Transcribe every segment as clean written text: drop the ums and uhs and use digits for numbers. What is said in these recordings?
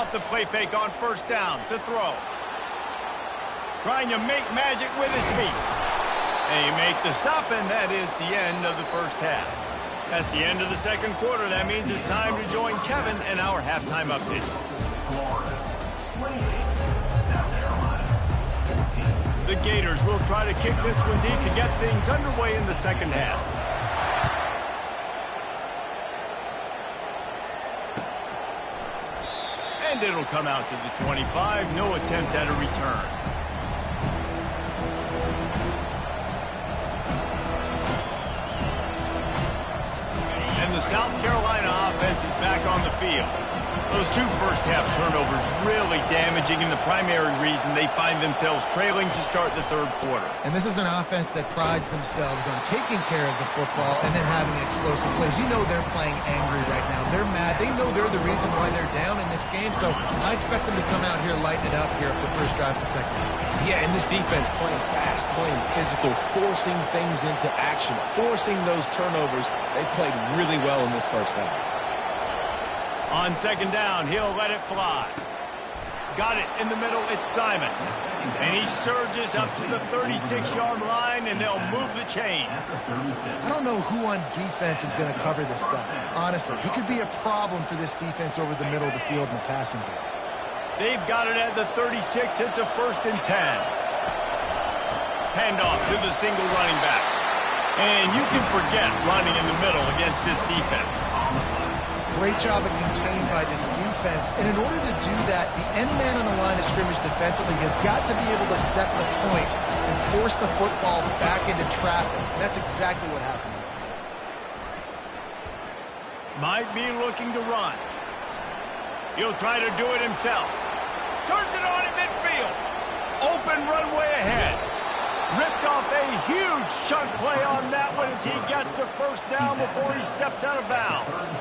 Off the play fake on first down to throw. Trying to make magic with his feet. They make the stop, and that is the end of the first half. That's the end of the second quarter. That means it's time to join Kevin and our halftime update. The Gators will try to kick this one deep to get things underway in the second half. And it'll come out to the 25. No attempt at a return. And the South Carolina offense is back on the field. Those two first-half turnovers really damaging, and the primary reason they find themselves trailing to start the third quarter. And this is an offense that prides themselves on taking care of the football and then having explosive plays. You know they're playing angry right now. They're mad. They know they're the reason why they're down in this game, so I expect them to come out here, lighten it up here for the first drive of the second half. Yeah, and this defense playing fast, playing physical, forcing things into action, forcing those turnovers. They played really well in this first half. On second down, he'll let it fly. Got it in the middle, it's Simon. And he surges up to the 36-yard line, and they'll move the chain. I don't know who on defense is going to cover this guy. Honestly, he could be a problem for this defense over the middle of the field in the passing game. They've got it at the 36. It's a 1st and 10. Handoff to the single running back. And you can forget running in the middle against this defense. Great job of contained by this defense. And in order to do that, the end man on the line of scrimmage defensively has got to be able to set the point and force the football back into traffic. And that's exactly what happened. Might be looking to run. He'll try to do it himself. Turns it on in midfield. Open runway ahead. Ripped off a huge chunk play on that one as he gets the first down before he steps out of bounds.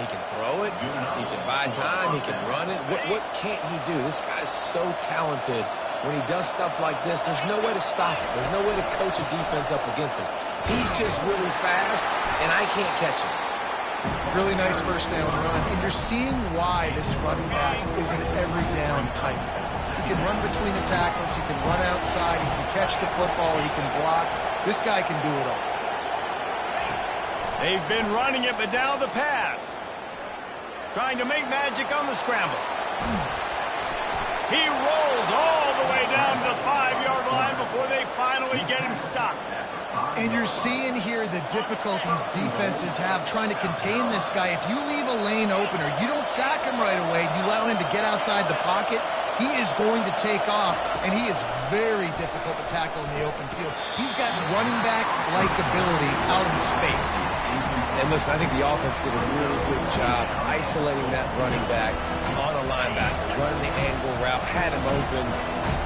He can throw it. He can buy time. He can run it. What can't he do? This guy's so talented. When he does stuff like this, there's no way to stop it. There's no way to coach a defense up against this. He's just really fast, and I can't catch him. Really nice first down run. And you're seeing why this running back is an every down type back. He can run between the tackles. He can run outside. He can catch the football. He can block. This guy can do it all. They've been running it, but now the pass. Trying to make magic on the scramble. He rolls all the way down to the 5-yard line before they finally get him stopped. And you're seeing here the difficulties defenses have trying to contain this guy. If you leave a lane open or you don't sack him right away, you allow him to get outside the pocket, he is going to take off, and he is very difficult to tackle in the open field. He's got running back-like ability out in space. And listen, I think the offense did a really good job isolating that running back on a linebacker, running the angle route, had him open.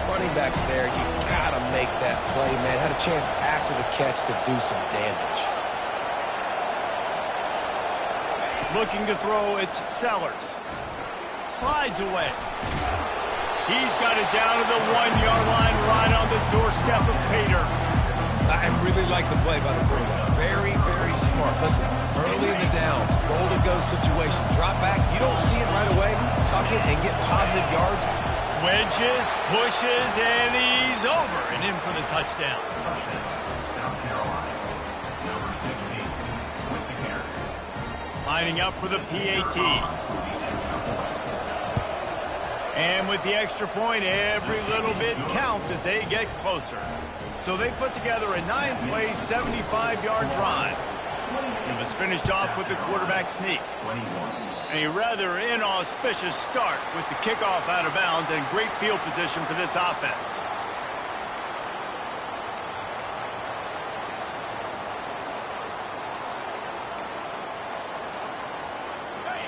Running back's there. You got to make that play, man. Had a chance after the catch to do some damage. Looking to throw, it's Sellers. Slides away. He's got it down to the 1-yard line right on the doorstep of Pater. I really like the play by the quarterback. Very, very smart. Listen, early in the downs, goal-to-go situation. Drop back, you don't see it right away. Tuck it and get positive yards. Wedges, pushes, and he's over and in for the touchdown. South Carolina, number 16, with the carry. Lining up for the PAT. And with the extra point, every little bit counts as they get closer. So they put together a 9-play, 75-yard drive. It was finished off with the quarterback sneak. A rather inauspicious start with the kickoff out of bounds and great field position for this offense.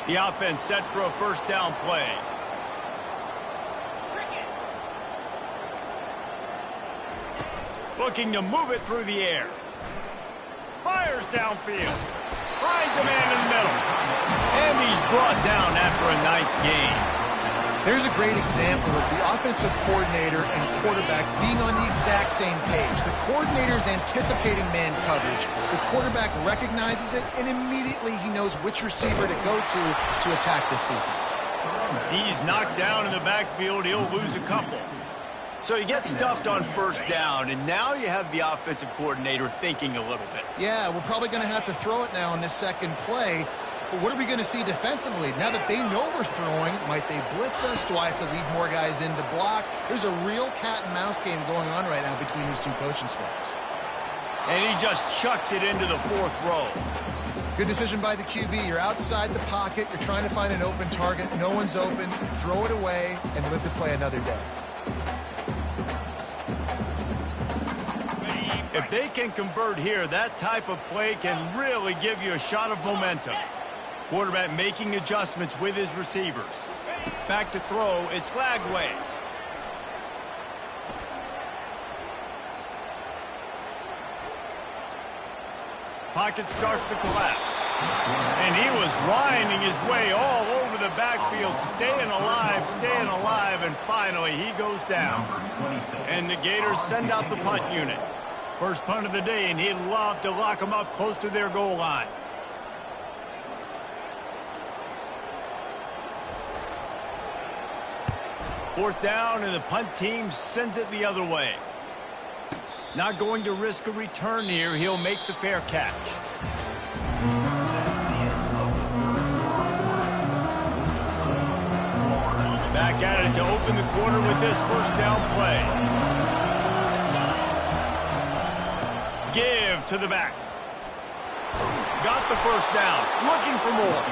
The offense set for a first down play. Looking to move it through the air. Fires downfield. Finds a man in the middle. And he's brought down after a nice gain. There's a great example of the offensive coordinator and quarterback being on the exact same page. The coordinator's anticipating man coverage. The quarterback recognizes it, and immediately he knows which receiver to go to attack this defense. He's knocked down in the backfield. He'll lose a couple. So you get stuffed on first down, and now you have the offensive coordinator thinking a little bit. Yeah, we're probably going to have to throw it now on this second play. But what are we going to see defensively? Now that they know we're throwing, might they blitz us? Do I have to lead more guys in to block? There's a real cat and mouse game going on right now between these two coaching staffs. And he just chucks it into the fourth row. Good decision by the QB. You're outside the pocket. You're trying to find an open target. No one's open. Throw it away and live to play another day. If they can convert here, that type of play can really give you a shot of momentum. Quarterback making adjustments with his receivers. Back to throw, it's Glagway. Pocket starts to collapse. And he was winding his way all over the backfield, staying alive, and finally he goes down. And the Gators send out the punt unit. First punt of the day, and he'd love to lock them up close to their goal line. Fourth down, and the punt team sends it the other way. Not going to risk a return here. He'll make the fair catch. Back at it to open the quarter with this first down play. Give to the back. Got the first down. Looking for more.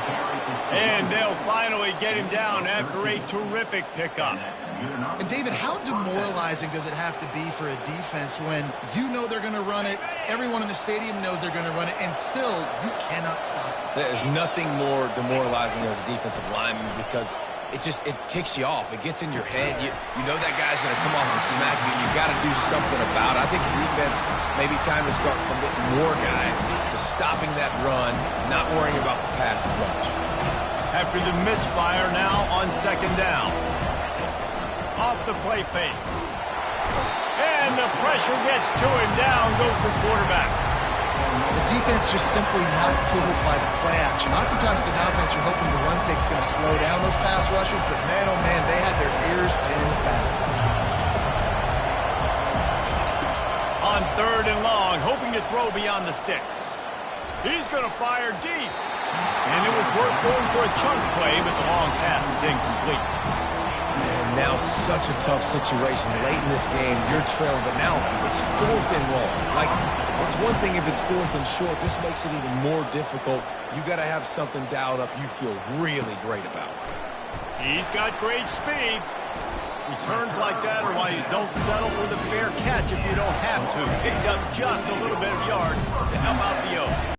And they'll finally get him down after a terrific pickup. And David, how demoralizing does it have to be for a defense when you know they're going to run it, everyone in the stadium knows they're going to run it, and still you cannot stop it? There's nothing more demoralizing as a defensive lineman because it ticks you off. It gets in your head. You know that guy's going to come off and smack you, and you got to do something about it. I think the defense maybe time to start committing more guys to stopping that run, not worrying about the pass as much. After the misfire now on second down. Off the play fake. And the pressure gets to him. Down goes the quarterback. The defense just simply not fooled by the play action. Oftentimes in offense, you're hoping the run fake's going to slow down those pass rushers, but man, oh man, they had their ears pinned back. On third and long, hoping to throw beyond the sticks. He's going to fire deep. And it was worth going for a chunk play, but the long pass is incomplete. And now such a tough situation. Late in this game, you're trailing, but now it's fourth and long. Like, it's one thing if it's fourth and short. This makes it even more difficult. You got to have something dialed up you feel really great about. He's got great speed. Returns like that are why you don't settle for the fair catch if you don't have to. Picks up just a little bit of yards to help out the O.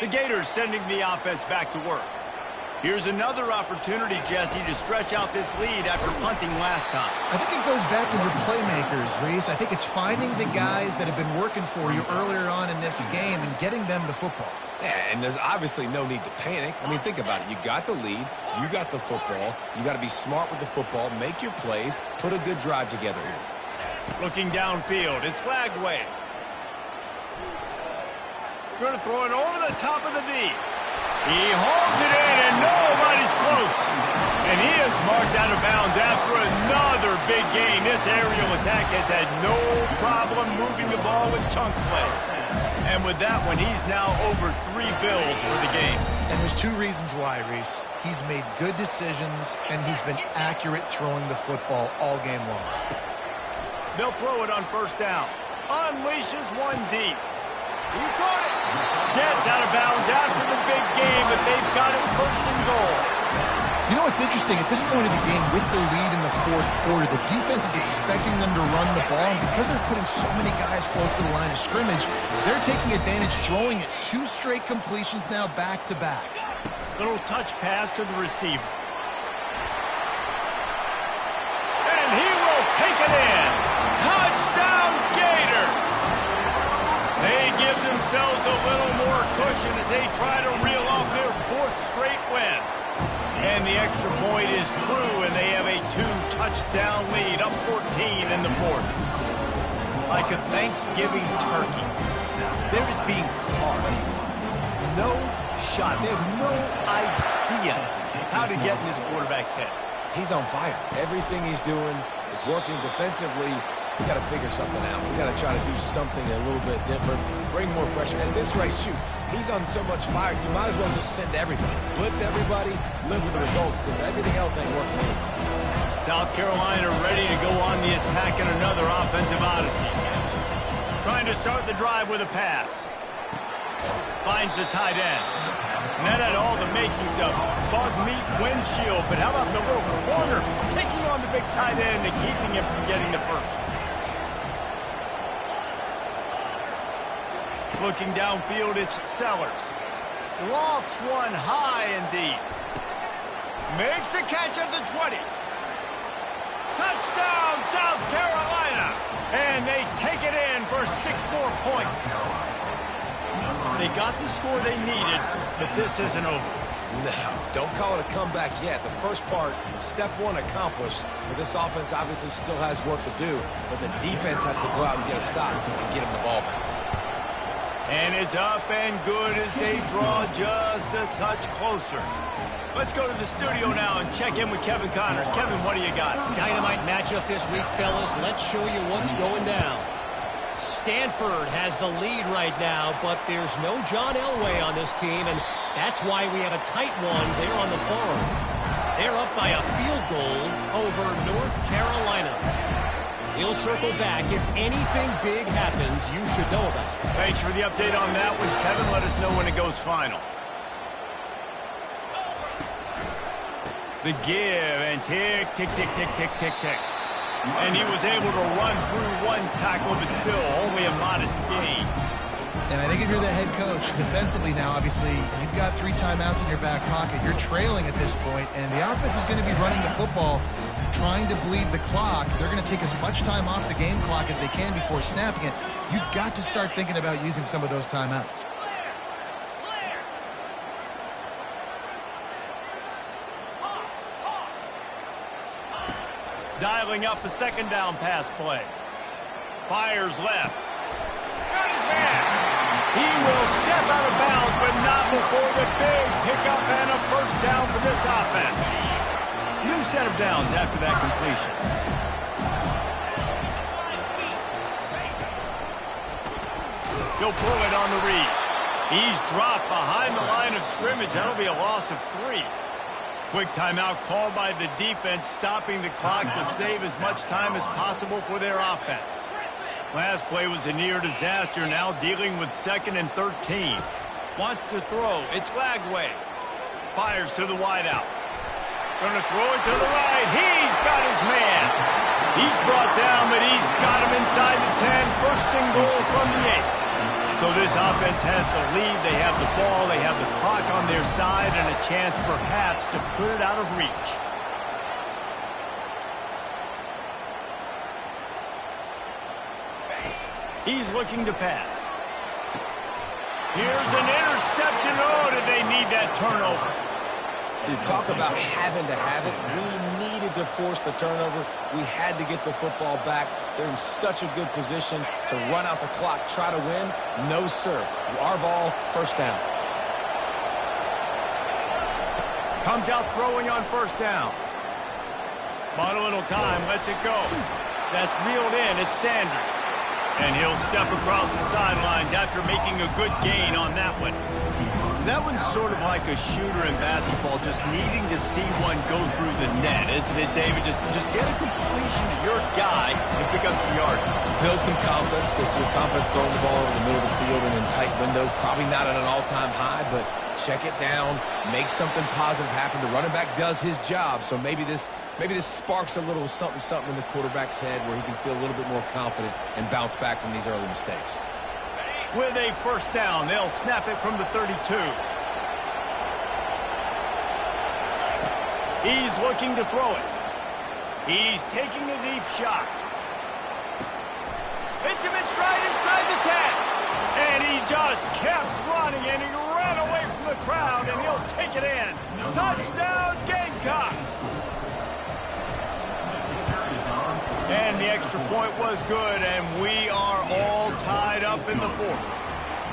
The Gators sending the offense back to work. Here's another opportunity, Jesse, to stretch out this lead after punting last time. I think it goes back to your playmakers, Reese. I think it's finding the guys that have been working for you earlier on in this game and getting them the football. Yeah, and there's obviously no need to panic. I mean, think about it. You got the lead. You got the football. You got to be smart with the football. Make your plays. Put a good drive together here. Looking downfield, it's Glagway. Going to throw it over the top of the D. He holds it in, and nobody's close. And he is marked out of bounds after another big gain. This aerial attack has had no problem moving the ball with chunk plays. And with that one, he's now over 3 bills for the game. And there's 2 reasons why, Reese. He's made good decisions, and he's been accurate throwing the football all game long. They'll throw it on first down. Unleashes one deep. He caught it. Gets out of bounds after the big game, but they've got it first and goal. You know what's interesting? At this point of the game, with the lead in the fourth quarter, the defense is expecting them to run the ball. And because they're putting so many guys close to the line of scrimmage, they're taking advantage, throwing it. 2 straight completions now back-to-back. Little touch pass to the receiver. And he will take it in. Touchdown, Gator! They give themselves a little more cushion as they try to reel off their 4th straight win. And the extra point is true, and they have a 2-2 touchdown lead, up 14 in the fourth. Like a Thanksgiving turkey, they're just being carved. No shot. They have no idea how to get in this quarterback's head. He's on fire. Everything he's doing is working defensively. We got to figure something out. We got to try to do something a little bit different, bring more pressure. At this rate, shoot, he's on so much fire, you might as well just send everybody. Blitz everybody, live with the results, because everything else ain't working anymore. South Carolina ready to go on the attack in another offensive odyssey. Trying to start the drive with a pass. Finds the tight end. And that had all the makings of bug meat windshield, but how about the little corner taking on the big tight end and keeping him from getting the first? Looking downfield, it's Sellers. Lofts one high and deep. Makes a catch at the 20. Touchdown, South Carolina! And they take it in for 6 more points. They got the score they needed, but this isn't over. No, don't call it a comeback yet. The first part, step one accomplished, but this offense obviously still has work to do, but the defense has to go out and get a stop and get him the ball back. And it's up and good as they draw just a touch closer. Let's go to the studio now and check in with Kevin Connors. Kevin, what do you got? Dynamite matchup this week, fellas. Let's show you what's going down. Stanford has the lead right now, but there's no John Elway on this team, and that's why we have a tight one there on the farm. They're up by a field goal over North Carolina. He'll circle back. If anything big happens, you should know about it. Thanks for the update on that one, Kevin. Let us know when it goes final. The give, and tick, tick, tick, tick, tick, tick, tick. And he was able to run through one tackle, but still only a modest gain. And I think if you're the head coach, defensively now, obviously, you've got 3 timeouts in your back pocket. You're trailing at this point, and the offense is going to be running the football, trying to bleed the clock. They're going to take as much time off the game clock as they can before snapping it. You've got to start thinking about using some of those timeouts. Dialing up a second down pass play. Fires left. Got his man. He will step out of bounds, but not before the big pickup and a first down for this offense. New set of downs after that completion. He'll pull it on the read. He's dropped behind the line of scrimmage. That'll be a loss of 3. Quick timeout called by the defense, stopping the clock to save as much time as possible for their offense. Last play was a near disaster, now dealing with 2nd and 13. Wants to throw. It's Lagway. Fires to the wideout. Going to throw it to the right. He's got his man. He's brought down, but he's got him inside the 10. First and goal from the 8. So this offense has the lead. They have the ball. They have the clock on their side and a chance perhaps to put it out of reach. He's looking to pass. Here's an interception. Oh, did they need that turnover? Dude, talk about having to have it. We needed to force the turnover. We had to get the football back. They're in such a good position to run out the clock, try to win. No, sir. Our ball, first down. Comes out throwing on first down. Bought a little time, lets it go. That's reeled in. It's Sanders. And he'll step across the sidelines after making a good gain on that one. That one's sort of like a shooter in basketball, just needing to see one go through the net, isn't it, David? Just get a completion to your guy and pick up some yards. Build some confidence, because your confidence throwing the ball over the middle of the field and in tight windows, probably not at an all-time high, but check it down, make something positive happen. The running back does his job, so maybe this sparks a little something in the quarterback's head where he can feel a little bit more confident and bounce back from these early mistakes. With a first down, they'll snap it from the 32. He's looking to throw it. He's taking a deep shot. Hits him in stride inside the 10. And he just kept running, and he ran away from the crowd, and he'll take it in. Touchdown, Gamecocks! extra point was good, and we are all tied up in the fourth.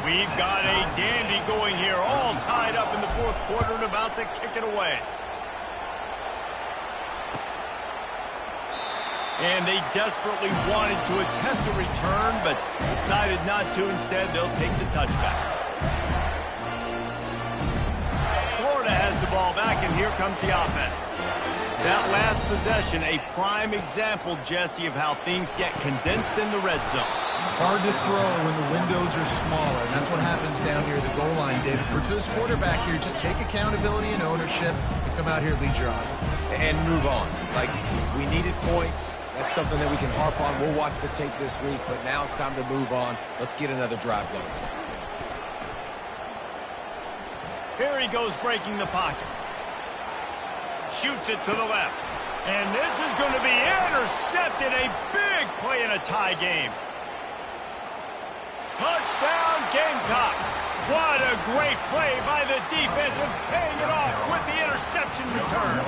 We've got a dandy going here, all tied up in the fourth quarter and about to kick it away. And they desperately wanted to attempt a return, but decided not to. Instead, they'll take the touchback. Florida has the ball back, and here comes the offense. That last possession, a prime example, Jesse, of how things get condensed in the red zone. Hard to throw when the windows are smaller, and that's what happens down near the goal line, David. For this quarterback here, just take accountability and ownership and come out here and lead your offense. And move on. Like, we needed points. That's something that we can harp on. We'll watch the tape this week, but now it's time to move on. Let's get another drive going. Here he goes, breaking the pocket. Shoots it to the left. And this is going to be intercepted. A big play in a tie game. Touchdown, Gamecocks. What a great play by the defense and paying it off with the interception return.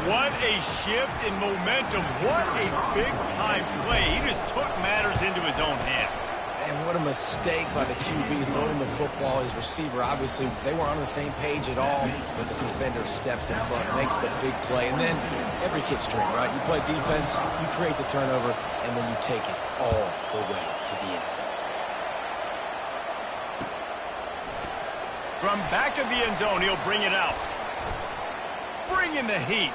What a shift in momentum. What a big-time play. He just took matters into his own hands. And what a mistake by the QB throwing the football. His receiver, obviously, they weren't on the same page at all. But the defender steps in front, makes the big play. And then every kid's dream, right? You play defense, you create the turnover, and then you take it all the way to the end zone. From back of the end zone, he'll bring it out. Bringing the heat.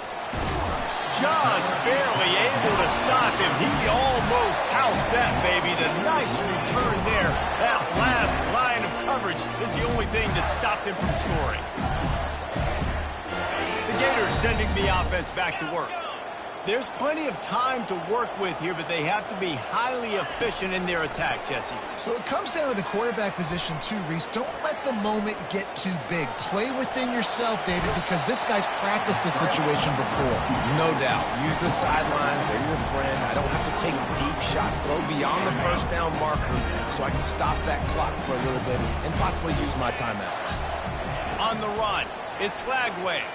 Just barely able to stop him. He almost housed that, baby. The nice return there. That last line of coverage is the only thing that stopped him from scoring. The Gators sending the offense back to work. There's plenty of time to work with here, but they have to be highly efficient in their attack, Jesse. So it comes down to the quarterback position too, Reese. Don't let the moment get too big. Play within yourself, David, because this guy's practiced this situation before. No doubt. Use the sidelines. They're your friend. I don't have to take deep shots. Throw beyond the first down marker so I can stop that clock for a little bit and possibly use my timeouts. On the run, it's Flagway.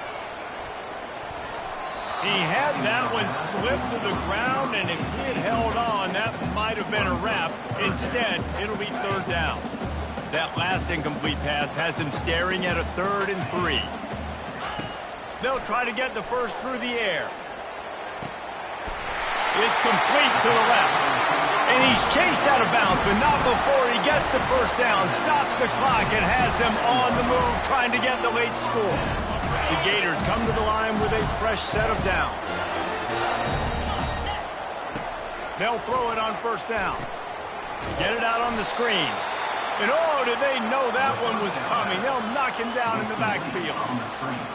He had that one slip to the ground, and if he had held on, that might have been a wrap. Instead, it'll be third down. That last incomplete pass has him staring at a 3rd and 3. They'll try to get the first through the air. It's complete to the left. And he's chased out of bounds, but not before he gets the first down, stops the clock, and has them on the move trying to get the late score. The Gators come to the line with a fresh set of downs. They'll throw it on first down. Get it out on the screen. And oh, did they know that one was coming. They'll knock him down in the backfield.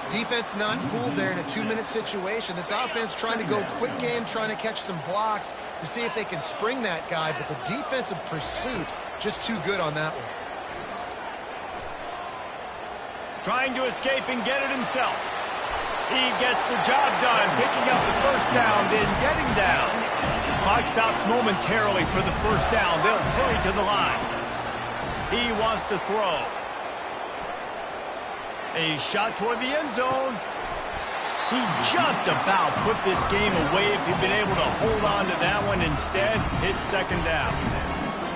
Defense not fooled there in a 2-minute situation. This offense trying to go quick game, trying to catch some blocks to see if they can spring that guy. But the defensive pursuit just too good on that one. Trying to escape and get it himself. He gets the job done, picking up the first down, then getting down. Clock stops momentarily for the first down. They'll hurry to the line. He wants to throw. A shot toward the end zone. He just about put this game away if he'd been able to hold on to that one. Instead, it's second down.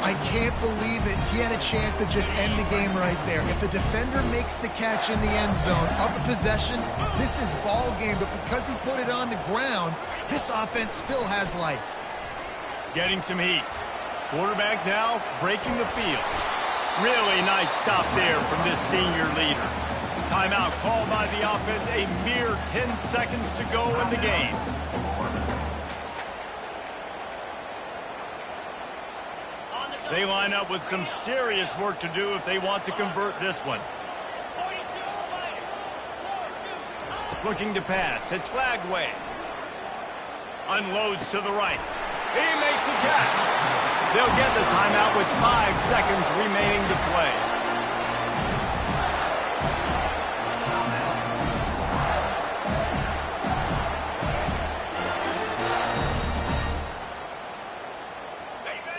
I can't believe it. He had a chance to just end the game right there. If the defender makes the catch in the end zone, up a possession, this is ball game. But because he put it on the ground, this offense still has life. Getting some heat. Quarterback now breaking the field. Really nice stop there from this senior leader. Timeout called by the offense. A mere 10 seconds to go in the game. They line up with some serious work to do if they want to convert this one. Looking to pass. It's Flagway. Unloads to the right. He makes a catch. They'll get the timeout with 5 seconds remaining to play.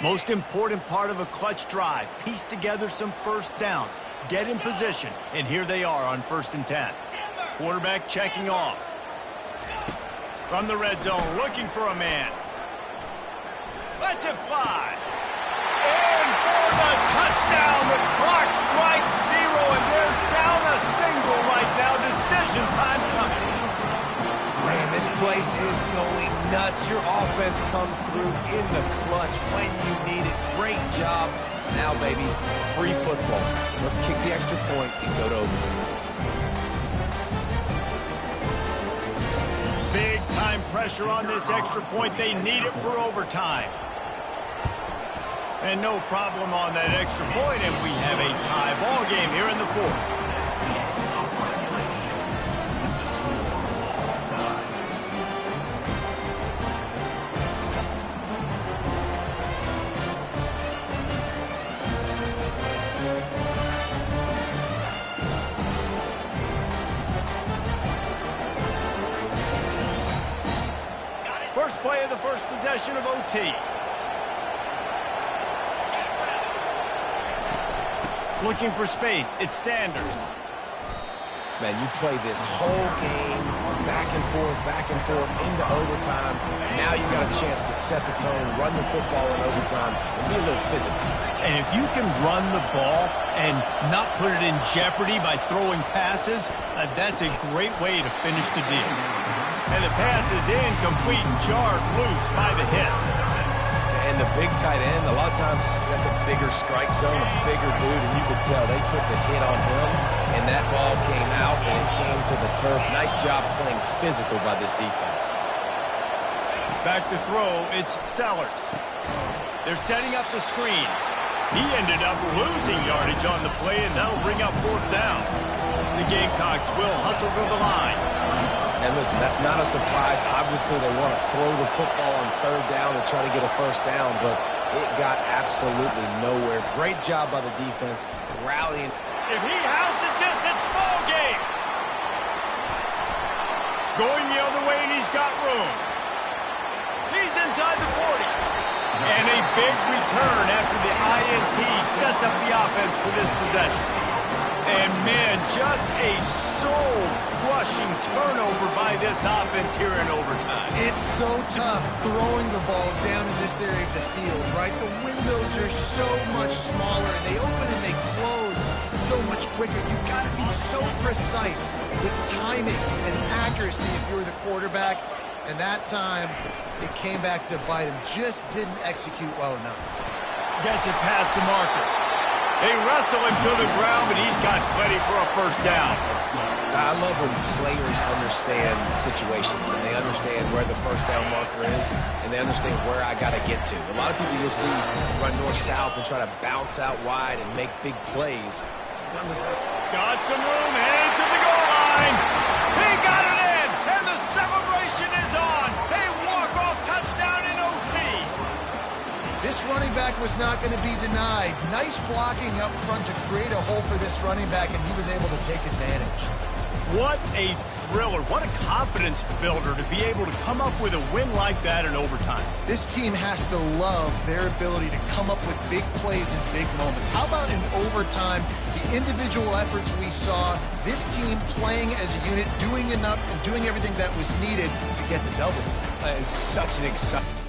Most important part of a clutch drive. Piece together some first downs. Get in position. And here they are on 1st and 10. Quarterback checking off. From the red zone, looking for a man. Lets it fly. And for the touchdown, the clock strikes 0, and they're down a single right now. Decision time coming. Man, this place is going nuts. Your offense comes through in the clutch when you need it. Great job. Now, baby, free football. Let's kick the extra point and go to overtime. Big time pressure on this extra point. They need it for overtime. And no problem on that extra point, and we have a tie ball game here in the fourth. First play of the first possession of OT. Looking for space. It's Sanders. Man, you play this whole game back and forth, into overtime. Now you got a chance to set the tone, run the football in overtime, and be a little physical. And if you can run the ball and not put it in jeopardy by throwing passes, that's a great way to finish the deal. And the pass is incomplete and jarred loose by the hit. And the big tight end, a lot of times that's a bigger strike zone, a bigger dude, and you could tell they put the hit on him, and that ball came out, and it came to the turf. Nice job playing physical by this defense. Back to throw, it's Sellers. They're setting up the screen. He ended up losing yardage on the play, and that'll bring up fourth down. The Gamecocks will hustle to the line. And listen, that's not a surprise. Obviously, they want to throw the football on third down and try to get a first down, but it got absolutely nowhere. Great job by the defense, rallying. If he houses this, it's ball game. Going the other way, and he's got room. He's inside the 40. And a big return after the INT sets up the offense for this possession. And, man, just a soul-crushing turnover by this offense here in overtime. It's so tough throwing the ball down in this area of the field, right? The windows are so much smaller, and they open and they close so much quicker. You've got to be so precise with timing and accuracy if you're the quarterback. And that time, it came back to bite him. Just didn't execute well enough. Gets it past the marker. They wrestle him to the ground, but he's got plenty for a first down. I love when players understand situations, and they understand where the first down marker is, and they understand where I got to get to. A lot of people you'll see run north-south and try to bounce out wide and make big plays. Sometimes it's not. Got some room, headed to the goal line. He got it in, and the celebration is on. A walk-off touchdown in OT. This running back was not going to be denied. Nice blocking up front to create a hole for this running back, and he was able to take advantage. What a thriller. What a confidence builder to be able to come up with a win like that in overtime. This team has to love their ability to come up with big plays in big moments. How about in overtime, the individual efforts we saw, this team playing as a unit, doing enough and doing everything that was needed to get the double. It's such an exciting...